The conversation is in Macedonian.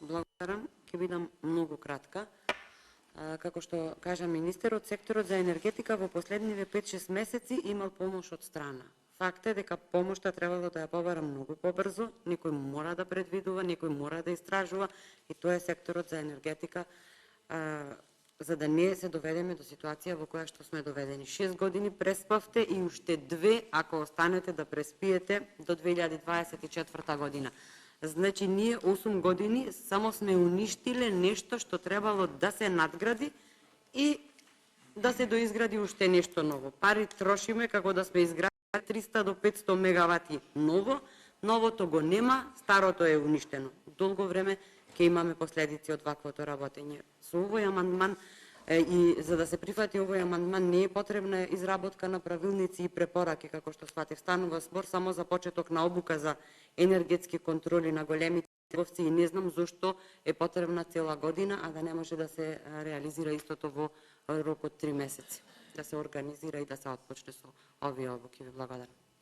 Благодарам. Ќе бидам многу кратка. Како што кажа министерот, секторот за енергетика во последниве 5-6 месеци имал помош од страна. Факт е дека помошта требало да ја побара многу побрзо, некој мора да предвидува, некој мора да истражува и тоа е секторот за енергетика, за да не се доведеме до ситуација во која што сме доведени. 6 години преспавте и уште 2 ако останете да преспиете до 2024 година. Значи, ние 8 години само сме уништиле нешто што требало да се надгради и да се доизгради уште нешто ново. Пари трошиме како да сме изградили 300 до 500 мегавати ново, новото го нема, старото е уништено. Долго време ќе имаме последици од ваквото работење. Со овој амандман и за да се прифати овој амандман не е потребна изработка на правилници и препораки, како што сватив. Станува збор само за почеток на обука за енергетски контроли на големите трговци и не знам зошто е потребна цела година, а да не може да се реализира истото во рок од 3 месеци. Да се организира и да се отпочне со овие обуки. Ви благодарам.